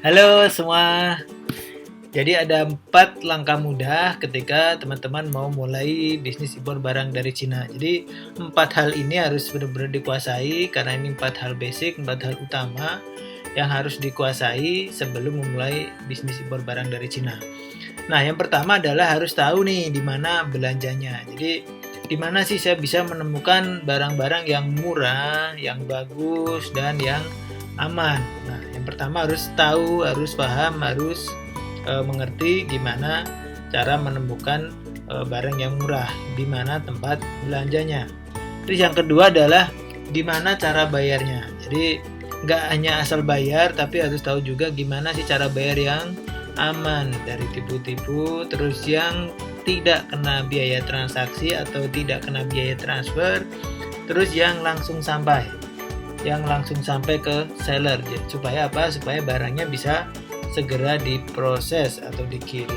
Halo semua. Jadi ada 4 langkah mudah ketika teman-teman mau mulai bisnis impor barang dari Cina. Jadi 4 hal ini harus benar-benar dikuasai karena ini 4 hal basic, 4 hal utama yang harus dikuasai sebelum memulai bisnis impor barang dari Cina. Nah, yang pertama adalah harus tahu nih di mana belanjanya. Jadi di mana sih saya bisa menemukan barang-barang yang murah, yang bagus dan yang aman. Nah, yang pertama harus tahu, harus paham, harus mengerti gimana cara menemukan barang yang murah, di mana tempat belanjanya. Terus yang kedua adalah di mana cara bayarnya. Jadi nggak hanya asal bayar, tapi harus tahu juga gimana sih cara bayar yang aman dari tipu-tipu, terus yang tidak kena biaya transaksi atau tidak kena biaya transfer, terus yang langsung sampai ke seller. Supaya apa? Supaya barangnya bisa segera diproses atau dikirim.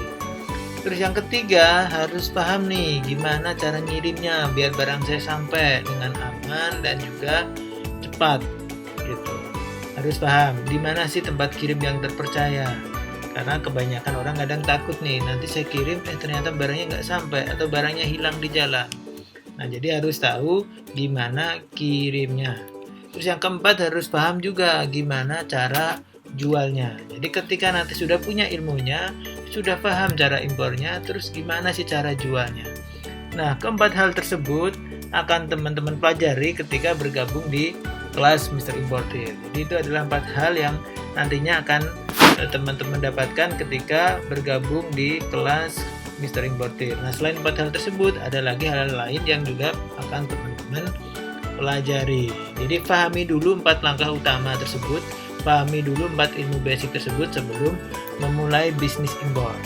Terus yang ketiga harus paham nih gimana cara ngirimnya biar barang saya sampai dengan aman dan juga cepat gitu. Harus paham di mana sih tempat kirim yang terpercaya. Karena kebanyakan orang kadang takut nih, nanti saya kirim ternyata barangnya nggak sampai atau barangnya hilang di jalan. Nah, jadi harus tahu gimana kirimnya. Terus yang keempat harus paham juga gimana cara jualnya. Jadi ketika nanti sudah punya ilmunya, sudah paham cara impornya, terus gimana sih cara jualnya. Nah, keempat hal tersebut akan teman-teman pelajari ketika bergabung di kelas Mr. Importer. Jadi itu adalah 4 hal yang nantinya akan teman-teman dapatkan ketika bergabung di kelas Mr. Importer. Nah, selain 4 hal tersebut, ada lagi hal-hal lain yang juga akan teman-teman pelajari. Jadi pahami dulu 4 langkah utama tersebut, pahami dulu 4 ilmu basic tersebut sebelum memulai bisnis impor.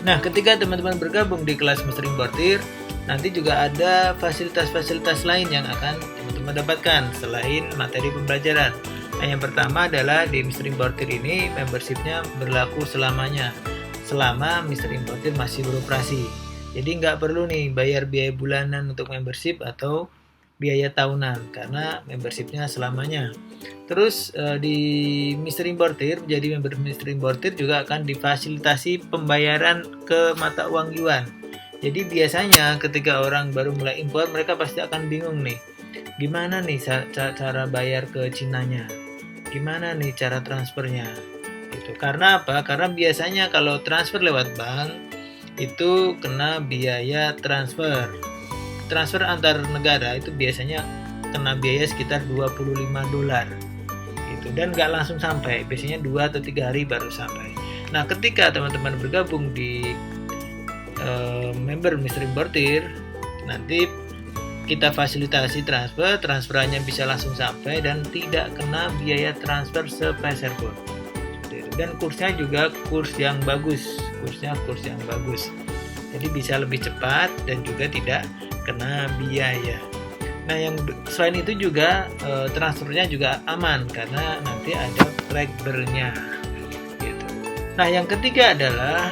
Nah, ketika teman-teman bergabung di kelas Mr. Importer, nanti juga ada fasilitas-fasilitas lain yang akan teman-teman dapatkan selain materi pembelajaran. Nah, yang pertama adalah di Mr. Importer ini membershipnya berlaku selamanya, selama Mr. Importer masih beroperasi. Jadi nggak perlu nih bayar biaya bulanan untuk membership atau biaya tahunan karena membershipnya selamanya. Terus di Mr. Importer, menjadi member Mr. Importer juga akan difasilitasi pembayaran ke mata uang yuan. Jadi biasanya ketika orang baru mulai impor, mereka pasti akan bingung nih, gimana nih cara bayar ke Cinanya, gimana nih cara transfernya. Gitu. Karena apa? Karena biasanya kalau transfer lewat bank itu kena biaya transfer. Transfer antar negara itu biasanya kena biaya sekitar $25 gitu, dan nggak langsung sampai, biasanya 2 atau 3 hari baru sampai. Nah, ketika teman-teman bergabung di member Mr. Importer, nanti kita fasilitasi transferannya bisa langsung sampai dan tidak kena biaya transfer sepeser pun. Dan kursnya juga kurs yang bagus. Jadi bisa lebih cepat dan juga tidak kena biaya. Nah, yang selain itu juga transfernya juga aman karena nanti ada flagbernya gitu. Nah, yang ketiga adalah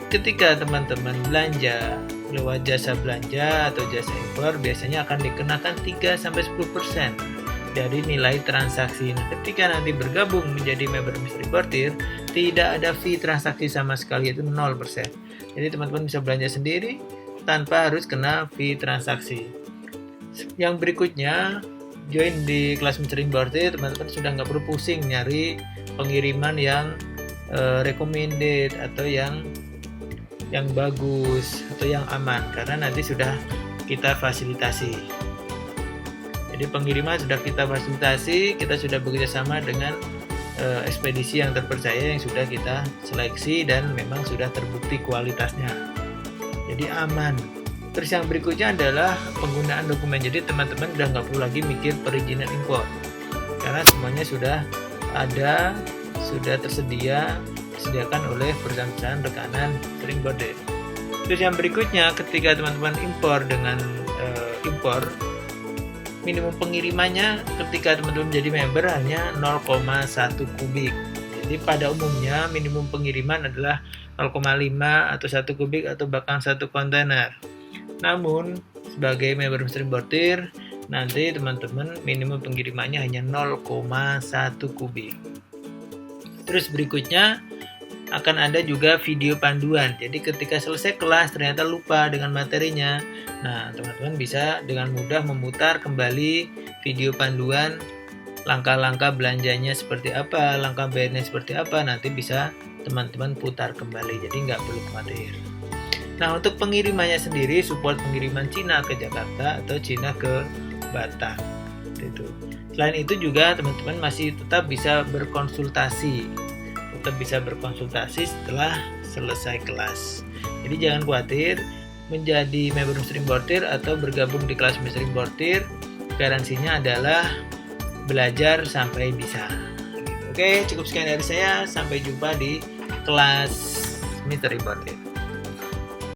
ketika teman-teman belanja lewat jasa belanja atau jasa impor, biasanya akan dikenakan 3-10% dari nilai transaksi. Nah, ketika nanti bergabung menjadi member Mr. Importer, tidak ada fee transaksi sama sekali, itu 0%. Jadi teman-teman bisa belanja sendiri tanpa harus kena fee transaksi. Yang berikutnya, join di kelas Mr. Importer, teman-teman sudah nggak perlu pusing nyari pengiriman yang recommended atau yang bagus atau yang aman, karena nanti sudah kita fasilitasi. Jadi pengiriman sudah kita fasilitasi, kita sudah bekerjasama dengan ekspedisi yang terpercaya yang sudah kita seleksi dan memang sudah terbukti kualitasnya. Jadi aman. Terus yang berikutnya adalah penggunaan dokumen. Jadi teman-teman udah nggak perlu lagi mikir perizinan impor karena semuanya sudah ada, sudah disediakan oleh perusahaan-perusahaan rekanan Mr. Importer. Terus yang berikutnya, ketika teman-teman impor dengan impor, minimum pengirimannya ketika teman-teman menjadi member hanya 0,1 kubik. Jadi pada umumnya minimum pengiriman adalah 0,5 atau 1 kubik atau bahkan 1 kontainer. Namun sebagai member Mr. Importer, nanti teman-teman minimum pengirimannya hanya 0,1 kubik. Terus berikutnya akan ada juga video panduan. Jadi ketika selesai kelas ternyata lupa dengan materinya, nah teman-teman bisa dengan mudah memutar kembali video panduan, langkah-langkah belanjanya seperti apa, langkah bayarnya seperti apa, nanti bisa teman-teman putar kembali, jadi nggak perlu khawatir. Nah, untuk pengirimannya sendiri, support pengiriman Cina ke Jakarta atau Cina ke Batam. Itu. Selain itu juga teman-teman masih tetap bisa berkonsultasi. Setelah selesai kelas. Jadi jangan khawatir, menjadi member Muslim Importer atau bergabung di kelas Muslim Importer, garansinya adalah belajar sampai bisa. Oke, cukup sekian dari saya. Sampai jumpa di kelas Mr. Importer.